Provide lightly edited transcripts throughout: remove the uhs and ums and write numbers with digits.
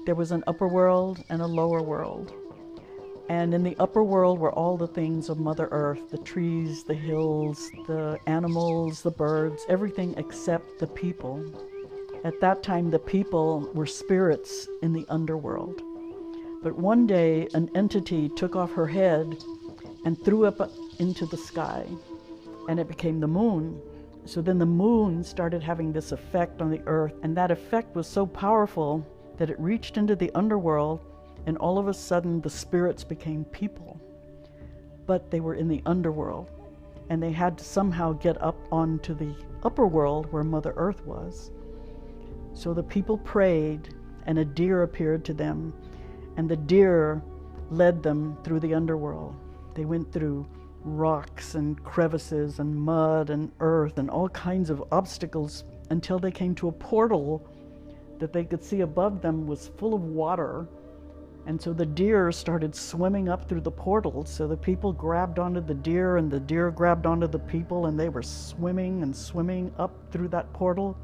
There was an upper world and a lower world. And in the upper world were all the things of Mother Earth, the trees, the hills, the animals, the birds, everything except the people. At that time, the people were spirits in the underworld. But one day, an entity took off her head and threw up into the sky, and it became the moon. So then the moon started having this effect on the earth, and that effect was so powerful that it reached into the underworld, and all of a sudden the spirits became people. But they were in the underworld, and they had to somehow get up onto the upper world where Mother Earth was. So the people prayed, and a deer appeared to them, and the deer led them through the underworld. They went through rocks and crevices and mud and earth and all kinds of obstacles until they came to a portal that they could see above them was full of water. And so the deer started swimming up through the portal. So the people grabbed onto the deer, and the deer grabbed onto the people, and they were swimming and swimming up through that portal.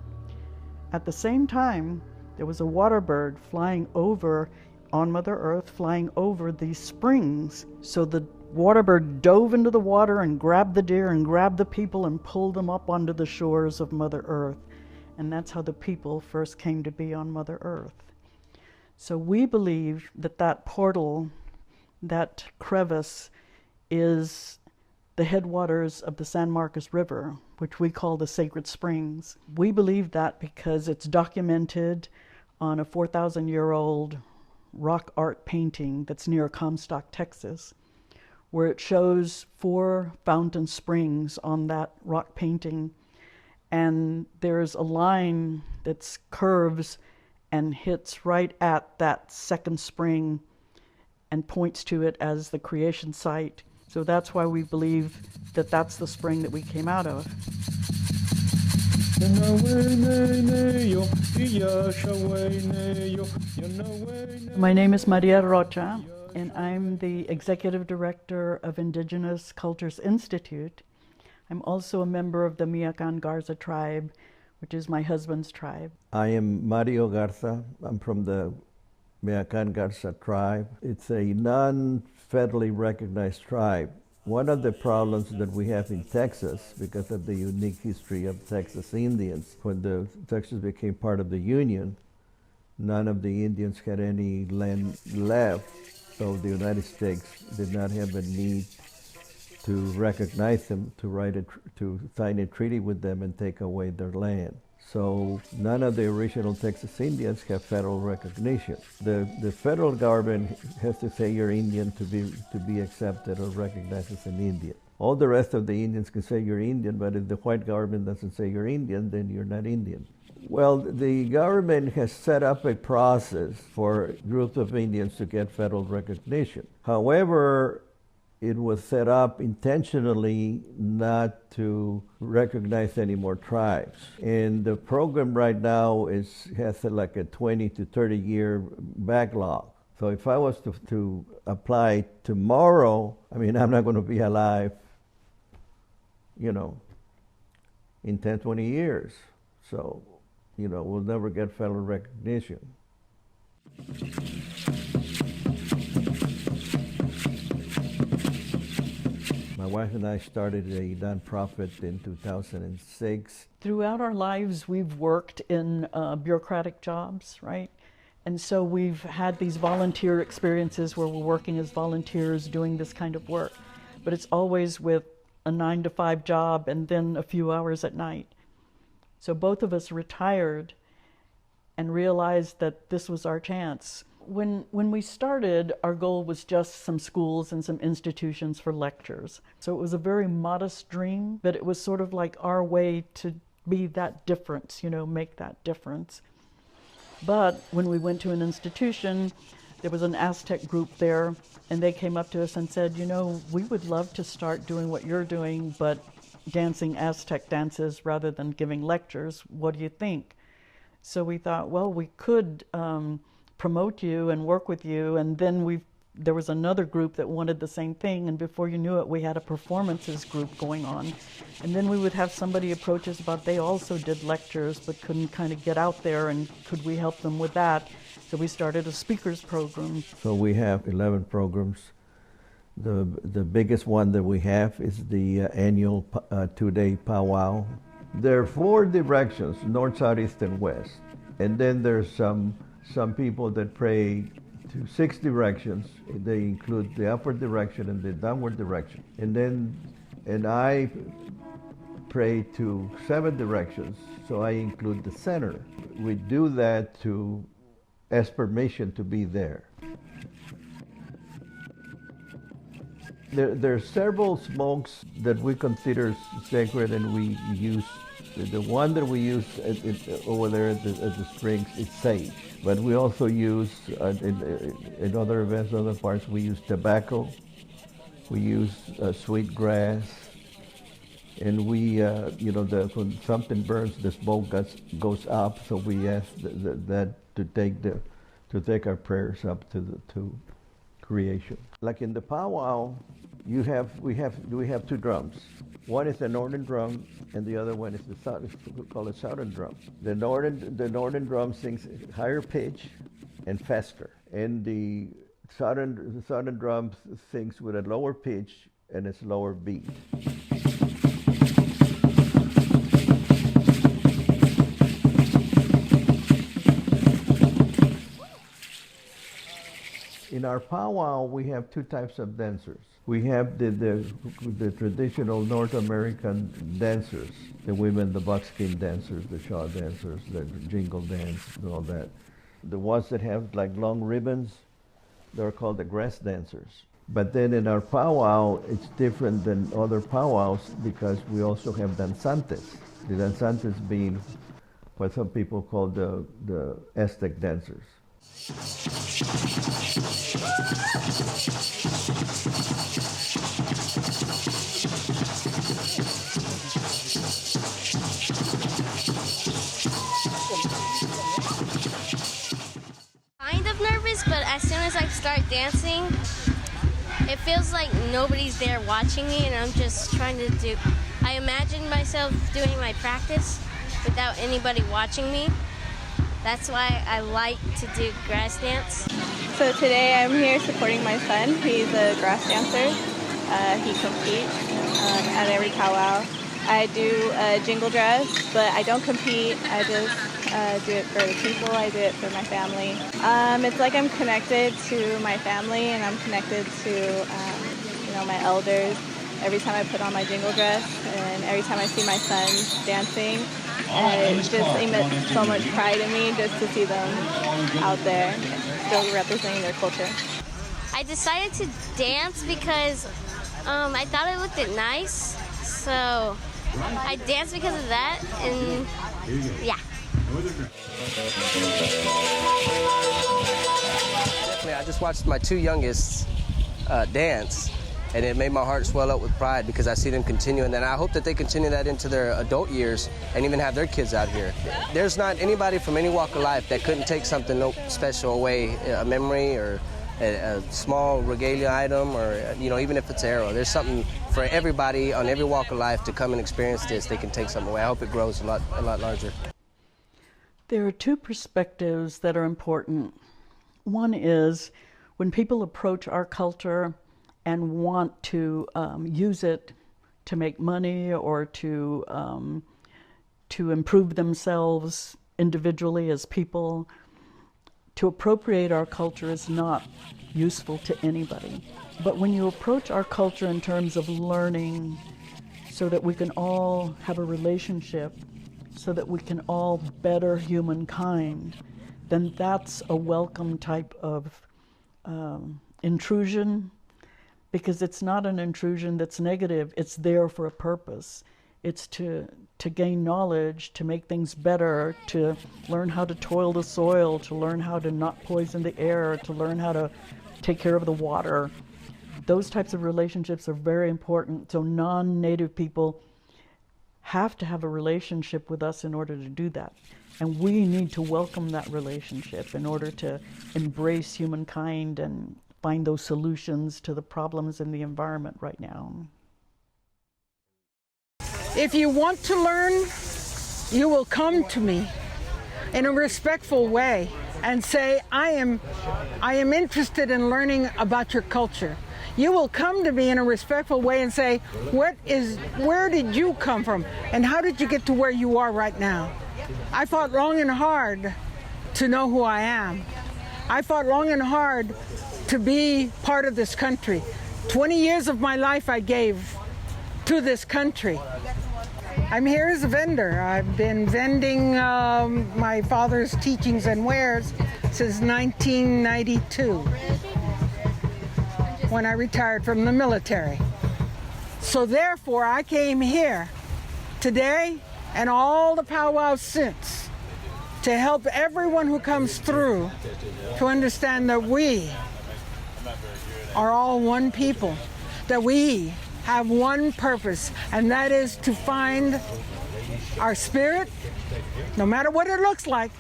At the same time, there was a water bird flying over on Mother Earth, flying over these springs. So the water bird dove into the water and grabbed the deer and grabbed the people and pulled them up onto the shores of Mother Earth. And that's how the people first came to be on Mother Earth. So we believe that that portal, that crevice, is the headwaters of the San Marcos River, which we call the Sacred Springs. We believe that because it's documented on a 4,000-year-old rock art painting that's near Comstock, Texas, where it shows 4 fountain springs on that rock painting. And there's a line that curves and hits right at that second spring and points to it as the creation site. So that's why we believe that that's the spring that we came out of. My name is Maria Rocha, and I'm the Executive Director of Indigenous Cultures Institute. I'm also a member of the Miacan Garza tribe, which is my husband's tribe. I am Mario Garza. I'm from the Miacan Garza tribe. It's a non-federally recognized tribe. One of the problems that we have in Texas, because of the unique history of Texas Indians, when Texas became part of the Union, none of the Indians had any land left, so the United States did not have a need to recognize them, to sign a treaty with them and take away their land. So none of the original Texas Indians have federal recognition. The federal government has to say you're Indian to be accepted or recognized as an Indian. All the rest of the Indians can say you're Indian, but if the white government doesn't say you're Indian, then you're not Indian. Well, the government has set up a process for groups of Indians to get federal recognition. However, it was set up intentionally not to recognize any more tribes. And the program right now has like a 20 to 30 year backlog. So if I was to apply tomorrow, I mean, I'm not going to be alive, in 10, 20 years. So, we'll never get federal recognition. My wife and I started a nonprofit in 2006. Throughout our lives, we've worked in bureaucratic jobs, right? And so we've had these volunteer experiences where we're working as volunteers doing this kind of work. But it's always with a 9-to-5 job and then a few hours at night. So both of us retired and realized that this was our chance. When we started, our goal was just some schools and some institutions for lectures. So it was a very modest dream, but it was sort of like our way to be that difference, make that difference. But when we went to an institution, there was an Aztec group there, and they came up to us and said, we would love to start doing what you're doing, but dancing Aztec dances rather than giving lectures. What do you think? So we thought, well, we could promote you and work with you, and then we there was another group that wanted the same thing, and before you knew it, we had a performances group going on. And then we would have somebody approach us about they also did lectures but couldn't kind of get out there, and could we help them with that? So we started a speakers program. So we have 11 programs. The biggest one that we have is the annual 2-day powwow. There are 4 directions, north, south, east, and west. And then there's some people that pray to 6 directions. They include the upward direction and the downward direction. And I pray to 7 directions, so I include the center. We do that to ask permission to be there. There are several smokes that we consider sacred, and we use. The one that we use over there at the springs is sage. But we also use, in other events, other parts, we use tobacco, we use sweet grass, and we, when something burns, the smoke goes up, so we ask that to take our prayers up to creation. Like in the powwow, we have 2 drums. One is the northern drum, and the other one is we call it southern drum. The northern drum sings higher pitch and faster, and the southern drum sings with a lower pitch and a slower beat. In our powwow, we have 2 types of dancers. We have the traditional North American dancers, the women, the buckskin dancers, the shaw dancers, the jingle dance, and all that. The ones that have like long ribbons, they're called the grass dancers. But then in our powwow, it's different than other powwows because we also have danzantes. The danzantes being what some people call the Aztec dancers. Kind of nervous, but as soon as I start dancing, it feels like nobody's there watching me, and I'm just trying to do. I imagine myself doing my practice without anybody watching me. That's why I like to do grass dance. So today I'm here supporting my son. He's a grass dancer. He competes at every powwow. I do jingle dress, but I don't compete. I just do it for the people. I do it for my family. It's like I'm connected to my family, and I'm connected to my elders. Every time I put on my jingle dress, and every time I see my son dancing, it just emits so much pride in me just to see them out there still representing their culture. I decided to dance because I thought it looked nice, so I danced because of that, and yeah. Definitely, I just watched my 2 youngest dance, and it made my heart swell up with pride because I see them continue, and then I hope that they continue that into their adult years and even have their kids out here. There's not anybody from any walk of life that couldn't take something special away, a memory or a small regalia item, or even if it's an arrow. There's something for everybody on every walk of life to come and experience this. They can take something away. I hope it grows a lot larger. There are 2 perspectives that are important. One is when people approach our culture and want to use it to make money or to improve themselves individually as people. To appropriate our culture is not useful to anybody. But when you approach our culture in terms of learning so that we can all have a relationship, so that we can all better humankind, then that's a welcome type of intrusion, because it's not an intrusion that's negative. It's there for a purpose. It's to gain knowledge, to make things better, to learn how to toil the soil, to learn how to not poison the air, to learn how to take care of the water. Those types of relationships are very important. So non-native people have to have a relationship with us in order to do that. And we need to welcome that relationship in order to embrace humankind and find those solutions to the problems in the environment right now. If you want to learn, you will come to me in a respectful way and say, I am interested in learning about your culture. You will come to me in a respectful way and say, where did you come from? And how did you get to where you are right now? I fought long and hard to know who I am. I fought long and hard to be part of this country. 20 years of my life I gave to this country. I'm here as a vendor. I've been vending my father's teachings and wares since 1992, when I retired from the military. So therefore, I came here today and all the powwows since to help everyone who comes through to understand that we are all one people, that we have one purpose, and that is to find our spirit, no matter what it looks like,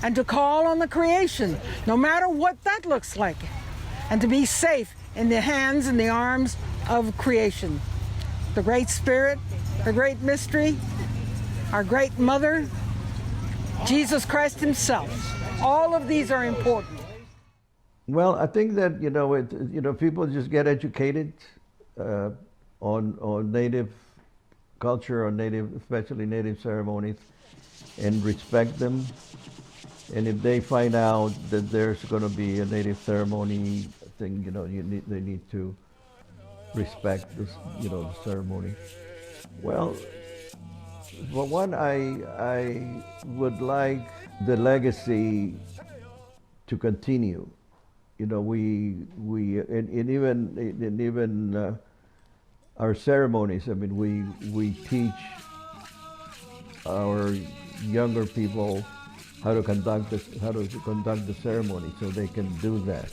and to call on the creation, no matter what that looks like, and to be safe in the hands and the arms of creation. The Great Spirit, the Great Mystery, our Great Mother, Jesus Christ Himself. All of these are important. Well, I think that people just get educated on native culture, on especially native ceremonies, and respect them. And if they find out that there's going to be a native ceremony thing, they need to respect this, the ceremony. Well, for one, I would like the legacy to continue. Even our ceremonies. I mean, we teach our younger people how to conduct the ceremony, so they can do that.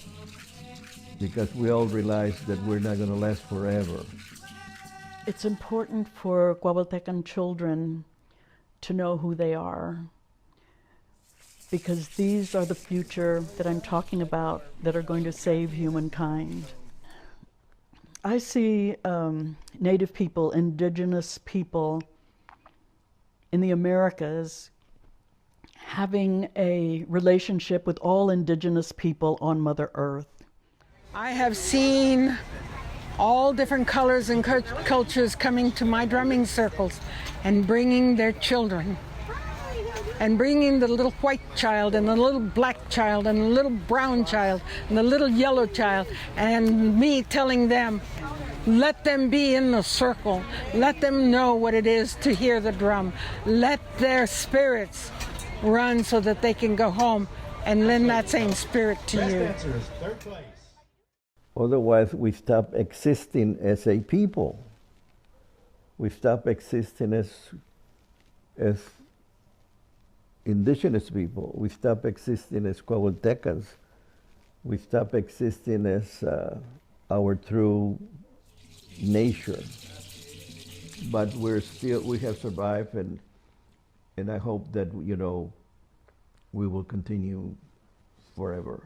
Because we all realize that we're not going to last forever. It's important for Coahuiltecan children to know who they are, because these are the future that I'm talking about that are going to save humankind. I see Native people, indigenous people in the Americas having a relationship with all indigenous people on Mother Earth. I have seen all different colors and cultures coming to my drumming circles and bringing their children, and bringing the little white child and the little black child and the little brown child and the little yellow child, and me telling them, let them be in the circle. Let them know what it is to hear the drum. Let their spirits run so that they can go home and lend that same spirit to you. Otherwise, we stop existing as a people. We stop existing as indigenous people. We stop existing as Coahuiltecans. We stop existing as our true nature. But we have survived, and I hope that we will continue forever.